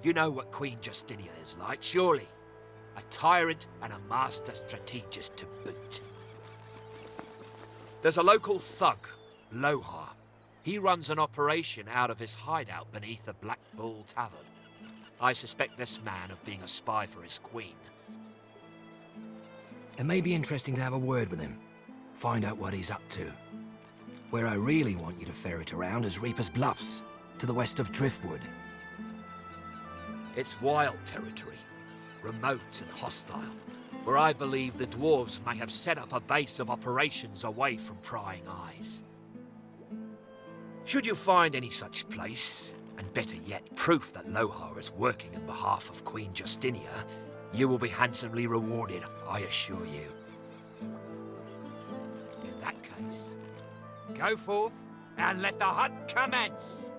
You know what Queen Justinia is like, surely. A tyrant and a master strategist to boot. There's a local thug, Lohar. He runs an operation out of his hideout beneath the Black Bull Tavern. I suspect this man of being a spy for his queen. It may be interesting to have a word with him. Find out what he's up to. Where I really want you to ferret around is Reaper's Bluffs, to the west of Driftwood. It's wild territory, remote and hostile, where I believe the dwarves may have set up a base of operations away from prying eyes. Should you find any such place, and better yet, proof that Lohar is working on behalf of Queen Justinia, you will be handsomely rewarded, I assure you. In that case, go forth and let the hunt commence!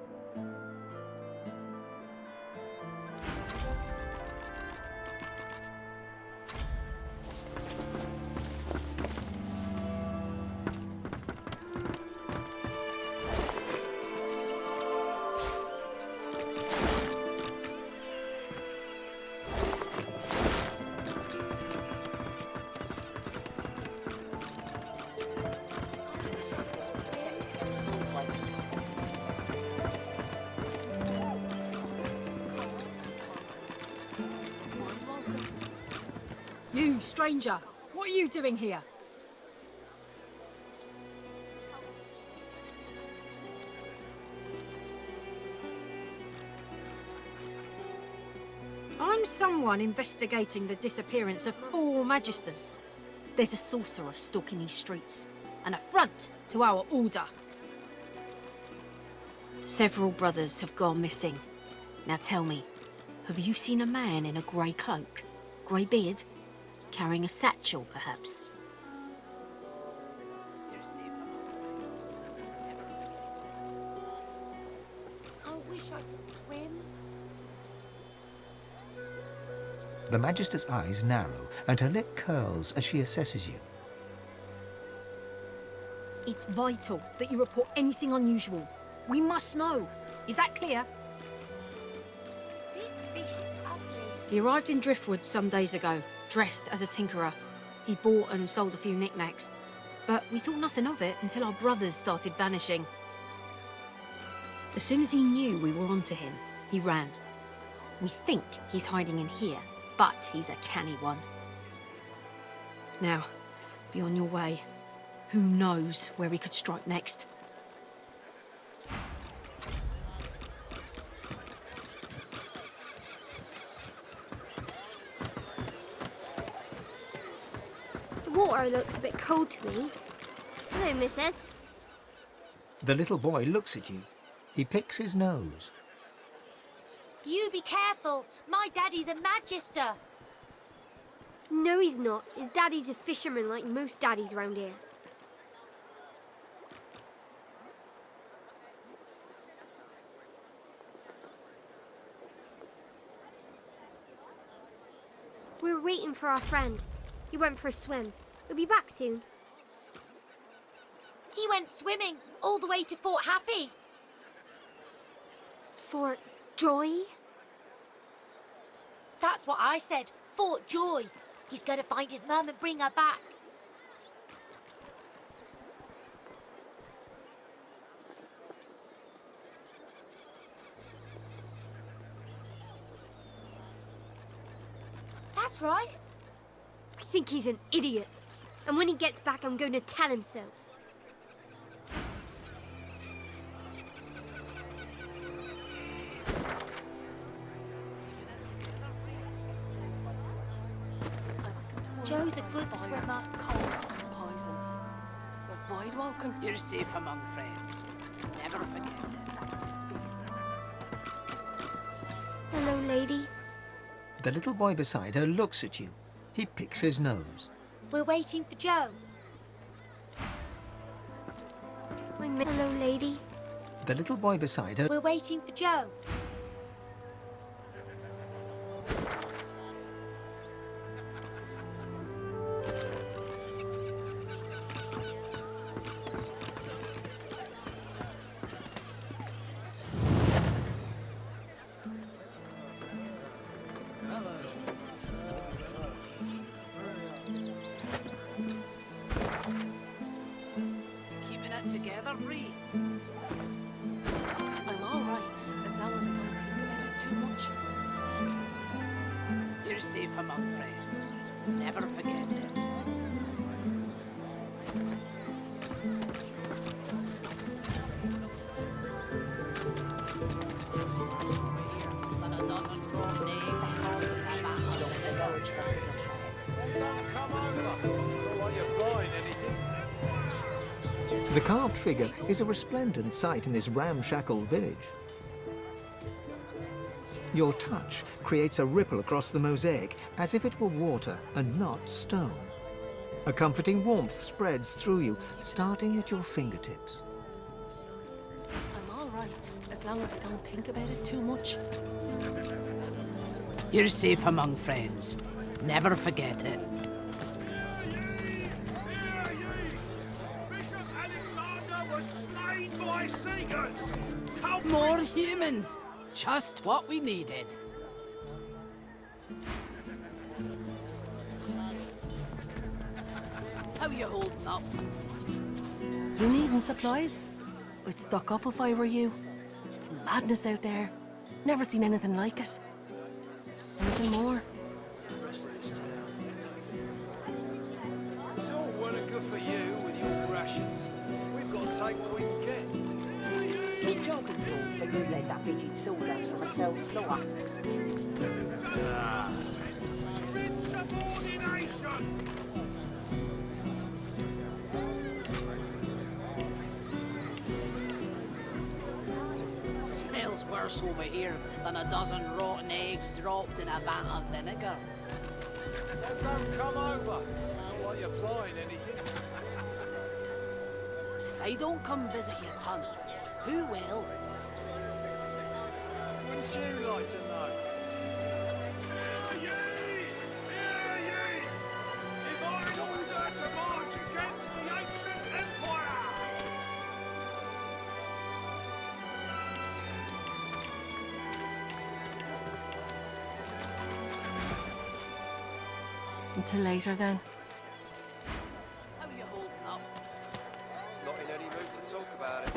You, stranger, what are you doing here? I'm someone investigating the disappearance of 4 Magisters. There's a sorcerer stalking these streets, an affront to our order. Several brothers have gone missing. Now tell me, have you seen a man in a grey cloak, grey beard, carrying a satchel, perhaps? I wish I could swim. The Magister's eyes narrow, and her lip curls as she assesses you. It's vital that you report anything unusual. We must know. Is that clear? This fish is ugly. He arrived in Driftwood some days ago, dressed as a tinkerer. He bought and sold a few knickknacks, but we thought nothing of it until our brothers started vanishing. As soon as he knew we were onto him, he ran. We think he's hiding in here, but he's a canny one. Now, be on your way. Who knows where he could strike next? The water looks a bit cold to me. Hello, missus. The little boy looks at you. He picks his nose. You be careful. My daddy's a magister. No, he's not. His daddy's a fisherman like most daddies round here. We're waiting for our friend. He went for a swim. He'll be back soon. He went swimming all the way to Fort Happy. Fort Joy? That's what I said. Fort Joy. He's going to find his mum and bring her back. That's right. I think he's an idiot. And when he gets back, I'm going to tell him so. Joe's a good swimmer. Cold, poison. But wide woken. You're safe among friends. Never forget it. Hello, lady. The little boy beside her looks at you. He picks his nose. We're waiting for Joe. Hello, lady. The little boy beside her... We're waiting for Joe. Keeping it together, Ree. I'm all right, as long as I don't think about it too much. You're safe among friends. Never forget it. The carved figure is a resplendent sight in this ramshackle village. Your touch creates a ripple across the mosaic, as if it were water and not stone. A comforting warmth spreads through you, starting at your fingertips. I'm all right, as long as I don't think about it too much. You're safe among friends. Never forget it. More humans! Just what we needed. How you holding up? You needing supplies? I'd stock up if I were you. It's madness out there. Never seen anything like it. Anything more? It's all well and good for you with your rations. We've got to take what we can get. Keep joking, Paul, for you let that bitchy soldiers from a south floor. Insubordination! Smells worse over here than a dozen rotten eggs dropped in a vat of vinegar. Well, don't come over. Not like you're buying anything. If I don't come visit your tunnel, who will? Wouldn't you like to know? Hear ye! Hear ye! Divine order to march against the ancient empire! Until later, then. How you holding up? Not in any mood to talk about it.